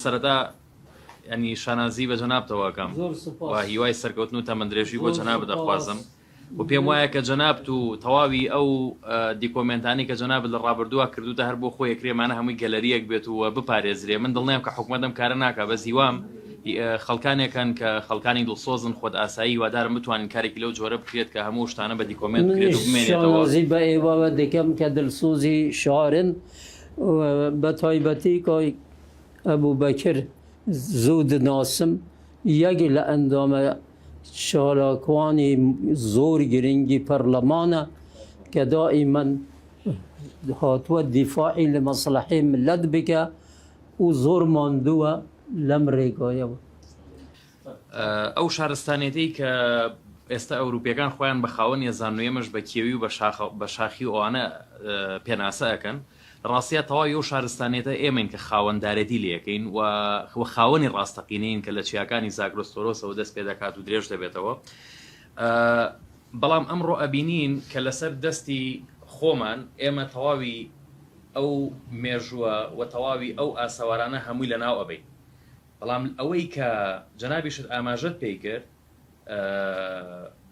سرەتا ینی شانازی بە جەناب تەواکەم و هیوای سەرکەوتن و تەمەندرێژی بۆ جەناب دەخوازم و پێم وایە کە جەناب و تەواوی ئەو دیکۆمنتانی کە جەناب لە ڕابردووە کردوتە هەر بۆ خۆی یەکرێمانە هەمووی گەلەریەک بێت و بپارێزرێ. من دڵنیام کە حکوومەتم کارە ناکە، بە زیوام خەڵکانێکن کە خەڵکانی دڵسۆزن خۆت ئاسایی وادارم بتوانین کارێکی لەو جۆرە بکرێت کە هەموو شتانە بە دیکۆمنت بکرێت و بمێنێتەوە. بە ئێوە دەکەم کە دڵسۆزی شارن بە تایبەتی کۆی ئەبوو بەکر زوو دناسم یەک لە ئەندامە چالاکوانی زۆر گرنگی پەرلەمانە کە دائیمەن هاتووە دیفاعی لە مەسلەحەی ملەت بکە و زۆر ماندووە لەم ڕێگایەوە. ئەو شارستانێتی کە ئێستا ئەوروپیەکان خۆیان بە خاوەنی زانوێمەش بە کێوی و بە شاخی ئەوانە پێناسە ئەەکەن، ڕاستیە تەواوی ئەو شارستانێتە ئێمەین کە خاوەندارەتی لەکەین و خاوەنی ڕاستەقینین کە لە چیاکانی زاگرۆستۆرۆسەوە دەست پێ دەکات و درێژ دەبێتەوە. بەڵام ئەمڕۆ ئەبینین کە لەسەر دەستی خۆمان ئێمە تەواوی ئەو مێژووە و تەواوی ئەو ئاسەوارانە هەمووی لەناو ئەبین. بەڵام ئەوەی کە جەنابیشت ئاماژەت پێی کرد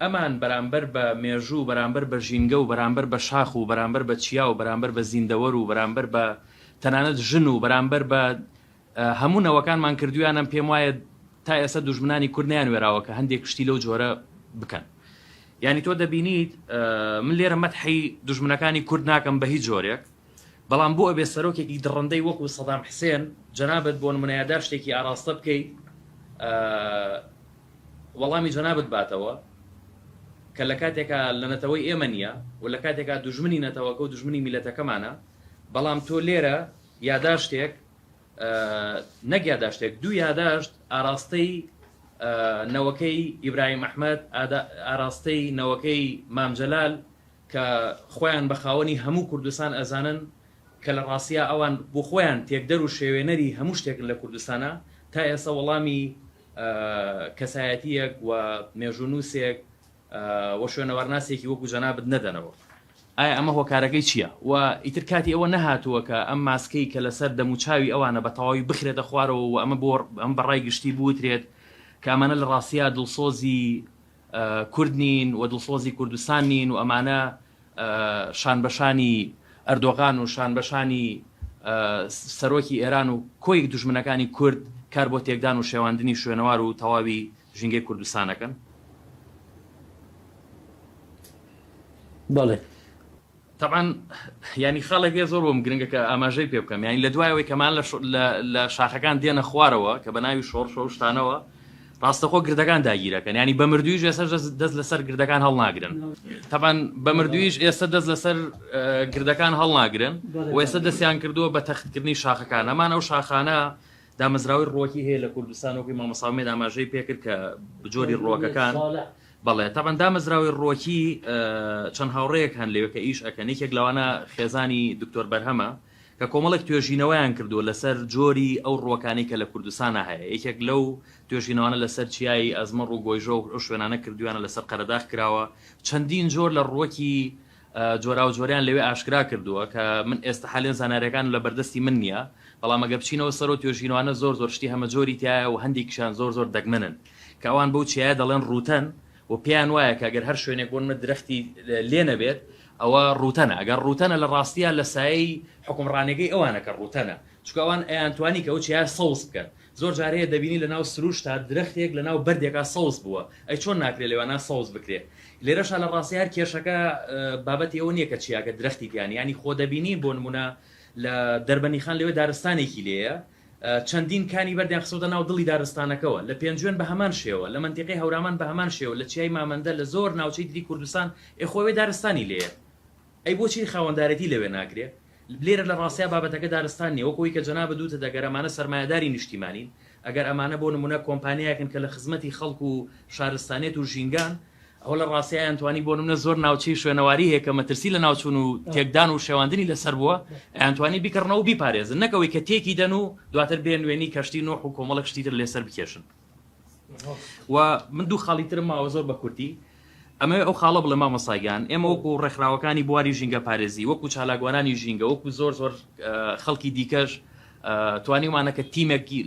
ئەمان بەرامبەر بە مێژوو، بەرامبەر بە ژینگە و بەرامبەر بە شاخ و بەرامبەر بە چیا و بەرامبەر بە زیندەوەر و بەرامبەر بە تەنانەت ژن و بەرامبەر بە هەموو نەوەکانمان کردویانم پێم وایە تا ئێستا دوژمنانی کورد نیان وێراوە کە هەندێک شتی لەو جۆرە بکەن. یعنی تۆ دەبینیت من لێرە مەدحی دوژمنەکانی کورد ناکەم بە هیچ جۆرێک، بەڵام بۆ ئەبێ سەرۆکێکی دڕندەی وەکو سەدام حسێن جەنابەت بۆ نمونەیەدار شتێکی ئاراستە بکەیت، وەڵامی جەنابەت باتەوە کە لە کاتێکا لە نەتەوەی ئێمە نییە و لە کاتێکا دوژمنی نەتەوەکە و دوژمنی میلەتەکەمانە، بەڵام تۆ لێرە یاداشتێک نەک یاداشتێک دوو یاداشت ئاراستەی نەوەکەی ئیبراهیم ئەحمەد، ئاراستەی نەوەکەی مامجەلال کە خۆیان بە خاوەنی هەموو کوردستان ئەزانن کە لە ڕاستیە ئەوان بۆ خۆیان تێکدەر و شێوێنەری هەموو شتێکن لە کوردستانە، تا ئێستا وەڵامی کەسایەتیەک و مێژوونووسێک وە شوێنەوەرناسێکی وەکو جەنابەت نەدەنەوە. ئایا ئەمە هۆکارەکەی چییە؟ و ئیتر کاتی ئەوە نەهاتووە کە ئەم ماسکەی کە لەسەر دەموچاوی ئەوانە بە تەواوی بخرێتە خوارەوە و ئەمە بۆ ئەم بەڕای گشتی بوترێت کە ئەمانە لە ڕاستیە دڵسۆزی کورد نین و دڵسۆزی کوردستان نین و ئەمانە شانبەشانی ئەردۆغان و شانبەشانی سەرۆکی ئێران و کۆی دوژمنەکانی کورد کار بۆ تێکدان و شێواندنی شوێنەوار و تەواوی ژینگەی کوردستانەکەن. بەڵێ طبعا ینی خەڵێک زۆر بۆم گرنگە کە ئاماژەی پێ بکەم، یانی لە دوایەوەی کەمان لە شاخەکان دێنە خوارەوە کە بە ناوی شۆڕ شتانەوە ڕاستەخۆ گردەکان داگیرەکەن، ینی بە مردوویش ئێستا دەست لەسەر گردەکان هەڵناگرن. طبعا بە مردوویش ئێستا دەست لەسەر گردەکان هەڵناگرن و ئێستا دەستیان کردووە بە تەختکردنی شاخەکان. ئەمان ئەو شاخانە دامەزراوی ڕۆکی هەیە لە کوردستان وەکوی مامەساڵمێ ئاماژەی پێکرد کە بجۆری ڕۆکەکان. بەڵێ تاپەن دامەزراوی ڕۆکی چەند هاوڕەیەک هەن لێوە کە ئیش ئەکەن. یەکێک لەوانە خێزانی دکتۆر بەرهەمە کە کۆمەڵێک توێژینەوەیان کردووە لەسەر جۆری ئەو ڕۆکانی کە لە کوردستانە هەیە. یەکێک لەو توێژینەوەنە لەسەر چیایی ئەزمەڕ و گۆیژۆ و ئەو شوێنانە کردویانە لەسەر قەرەداغ کراوە. چەندین جۆر لە ڕۆکی جۆرا و جۆریان لەوێ ئاشکرا کردووە کە من ئێستا حالێن زانارەکان لە بەردەستی من نییە، بەڵام ئەگە بچینەوە سەر و توێژینەوەنە زۆر شتی هەمە جۆری تایە و هەندێکیشان زۆر دەگمنن کە ئەوان بەو چیایە دەڵێن ڕوتەن و پێیان وایە کە ئەگەر هەر شوێنێک بۆ درەختی لێ نەبێت ئەوە ڕوتەنە. ئەگەر ڕوتەنە لە ڕاستیە لە سایەی حکومڕانەکەی ئەوانە کە ڕوتەنە، چونکە ئەوان ئەیانتوانی کە ئەو چیایە سەوز بکەن. زۆر جارەیە دەبینی لە ناو سروش تا درەختێک لە ناو بەردێکا سەوز بووە، ئەی چۆن ناکرێت لێوانە سەوز بکرێت. لێرەشە لە ڕاستی هەر کێشەکە بابەتی ئەوە نییە کە چیاکە درەختی گیانی، ینی خۆ دەبینی بۆ نمونە لە دەربەنی خان لەوێ دارستانێکی لێیە، چەندین کانی بەردیان خسۆتە ناو دڵی دارستانەکەەوە، لە پێنجوێن بە هەمان شێوە، لە منتیقی هەورامان بە هەمان شێوە، لە چیای مامەندە لە زۆر ناوچەی دیری کوردستان ئێخۆوێ دارستانی لێیە. ئەی بۆچی خاوەندارەتی لەوێ ناکرێت؟ لێرە لە ڕاستیا بابەتەکە دارستان نیە، وەکەوەی کە جەنابە دووتە دەگەر ئەمانە سەرمایهداری نیشتیمانین، ئەگەر ئەمانە بۆ نمونە کۆمپانیایەکن کە لە خزمەتی خەڵک و شارستانێت و ژینگان، ئەو لە ڕاستیە ئەتوانی بۆ نمونە زۆر ناوچەی شوێنەواری هەیە کە مەترسی لە ناوچوون و تێکدان و شێواندنی لەسەر بووە، ئەتوانی بیکردنەوە و بیپارێزن، نەکەوەی کە تێکی دەن و دواتر بێن وێنی کەشتی نۆح و کۆمەڵک شتیتر لێسەر بکێشن. و من دوو خاڵی ترم ماوە زۆر بە کورتی ئەمە ئەو خاڵە بڵێ مامۆسایگان، ئێمە وەکو ڕێکخراوەکانی بواری ژینگە پارێزی، وەکو چالاکوانانی ژینگە، وەکو زۆر خەڵکی دیکەش توانیمانەکە تیمێکی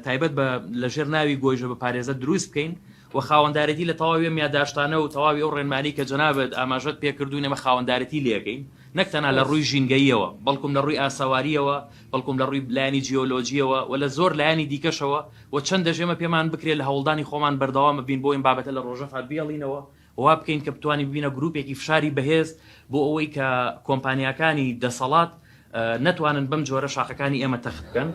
تایبەت بە لە ژێر ناوی گۆیژە بە پارێزە دروست بکەین و خاوەندارەتی لە تەواوی میاداشتانە و تەواوی ئەو ڕێنمانی کە جەنابەت ئاماژەت پێکردوون ئێمە خاوەندارەتی لێەکەین نەک تەنها لە ڕووی ژینگەییەوە بەڵکم لە ڕووی ئاسەواریەوە بەڵکم لە ڕووی لایانی جیۆلۆجیەوە و لە زۆر لایانی دیکەشەوە و چەند دەژێمە پێمان بکرێت لە هەوڵدانی خۆمان بەردەوامە بین بۆ ئین بابەتە لە ڕۆژەفات بێڵینەوە وا بکەین کە بتوانین ببینە گروپێکی فشاری بەهێز بۆ ئەوەی کە کۆمپانیاکانی دەسەڵات نەتوانن بەم جۆرە شاخەکانی ئێمە تەخت بکەن